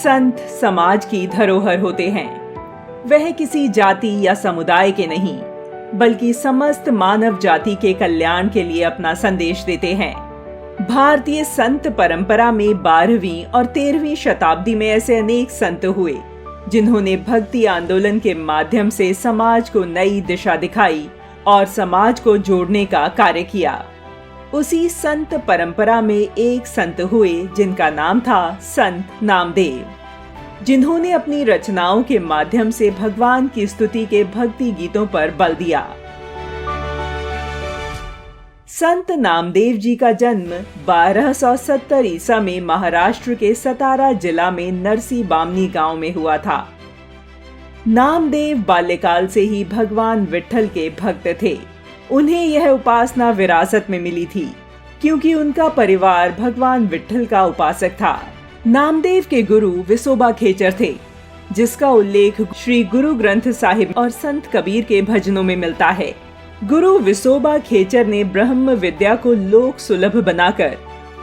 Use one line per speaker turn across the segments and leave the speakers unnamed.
संत समाज की धरोहर होते हैं। वह किसी जाति या समुदाय के नहीं, बल्कि समस्त मानव जाति के कल्याण के लिए अपना संदेश देते हैं। भारतीय संत परंपरा में 12वीं और 13वीं शताब्दी में ऐसे अनेक संत हुए जिन्होंने भक्ति आंदोलन के माध्यम से समाज को नई दिशा दिखाई और समाज को जोड़ने का कार्य किया। उसी संत परंपरा में एक संत हुए जिनका नाम था संत नामदेव, जिन्होंने अपनी रचनाओं के माध्यम से भगवान की स्तुति के भक्ति गीतों पर बल दिया। संत नामदेव जी का जन्म 1270 ईसा में महाराष्ट्र के सतारा जिला में नरसी बामनी गांव में हुआ था। नामदेव बाल्यकाल से ही भगवान विट्ठल के भक्त थे। उन्हें यह उपासना विरासत में मिली थी, क्योंकि उनका परिवार भगवान विट्ठल का उपासक था। नामदेव के गुरु विसोबा खेचर थे, जिसका उल्लेख श्री गुरु ग्रंथ साहिब और संत कबीर के भजनों में मिलता है। गुरु विसोबा खेचर ने ब्रह्म विद्या को लोक सुलभ बनाकर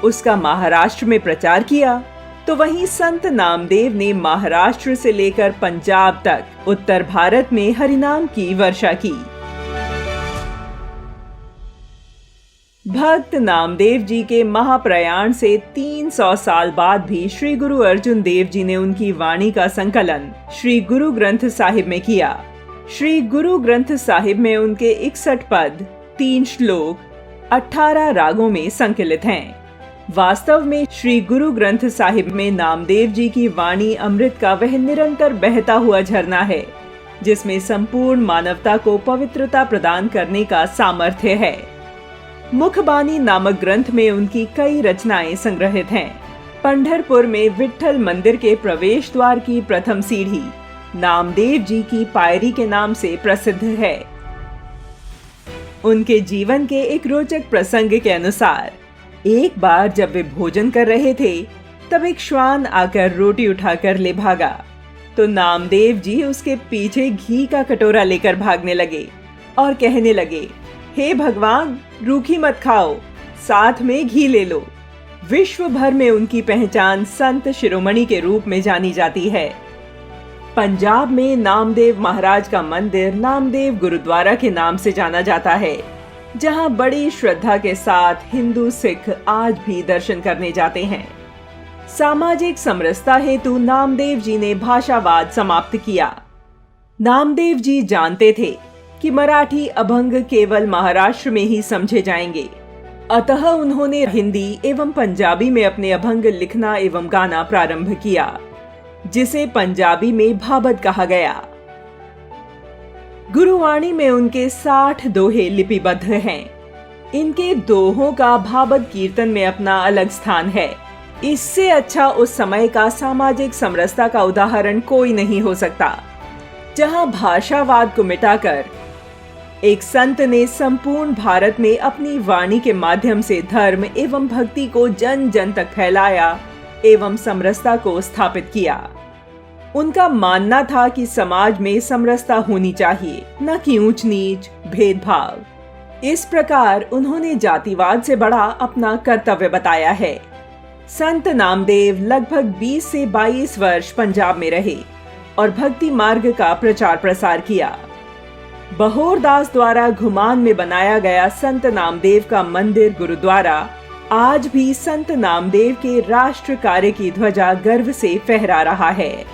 उसका महाराष्ट्र में प्रचार किया, तो वहीं संत नामदेव ने महाराष्ट्र से लेकर पंजाब तक उत्तर भारत में हरिनाम की वर्षा की। भक्त नामदेव जी के महाप्रयाण से 300 साल बाद भी श्री गुरु अर्जुन देव जी ने उनकी वाणी का संकलन श्री गुरु ग्रंथ साहिब में किया। श्री गुरु ग्रंथ साहिब में उनके 61 पद, 3 श्लोक, 18 रागों में संकलित हैं। वास्तव में श्री गुरु ग्रंथ साहिब में नामदेव जी की वाणी अमृत का वह निरंतर बहता हुआ झरना है, जिसमें संपूर्ण मानवता को पवित्रता प्रदान करने का सामर्थ्य है। मुखबानी नामक ग्रंथ में उनकी कई रचनाएं संग्रहित हैं। पंढरपुर में विट्ठल मंदिर के प्रवेश द्वार की प्रथम सीढ़ी नामदेव जी की पायरी के नाम से प्रसिद्ध है। उनके जीवन के एक रोचक प्रसंग के अनुसार एक बार जब वे भोजन कर रहे थे, तब एक श्वान आकर रोटी उठाकर ले भागा, तो नामदेव जी उसके पीछे घी का कटोरा लेकर भागने लगे और कहने लगे, हे भगवान, रूखी मत खाओ, साथ में घी ले लो। विश्व भर में उनकी पहचान संत शिरोमणि के रूप में जानी जाती है। पंजाब में नामदेव महाराज का मंदिर नामदेव गुरुद्वारा के नाम से जाना जाता है, जहां बड़ी श्रद्धा के साथ हिंदू सिख आज भी दर्शन करने जाते हैं। सामाजिक समरसता हेतु नामदेव जी ने भाषावाद समाप्त किया। नामदेव जी जानते थे कि मराठी अभंग केवल महाराष्ट्र में ही समझे जाएंगे, अतः उन्होंने हिंदी एवं पंजाबी में अपने अभंग लिखना एवं गाना प्रारंभ किया, जिसे पंजाबी में भाबद कहा गया। गुरुवाणी में उनके 60 दोहे लिपिबद्ध हैं। इनके दोहों का भाबद कीर्तन में अपना अलग स्थान है। इससे अच्छा उस समय का सामाजिक समरसता का उदाहरण कोई नहीं हो सकता, जहां भाषावाद को मिटाकर एक संत ने संपूर्ण भारत में अपनी वाणी के माध्यम से धर्म एवं भक्ति को जन जन तक फैलाया एवं समरसता को स्थापित किया। उनका मानना था कि समाज में समरसता होनी चाहिए, न कि ऊंच नीच भेदभाव। इस प्रकार उन्होंने जातिवाद से बड़ा अपना कर्तव्य बताया है। संत नामदेव लगभग 20 से 22 वर्ष पंजाब में रहे और भक्ति मार्ग का प्रचार प्रसार किया। बहोर दास द्वारा घुमान में बनाया गया संत नामदेव का मंदिर गुरुद्वारा आज भी संत नामदेव के राष्ट्र कार्य की ध्वजा गर्व से फहरा रहा है।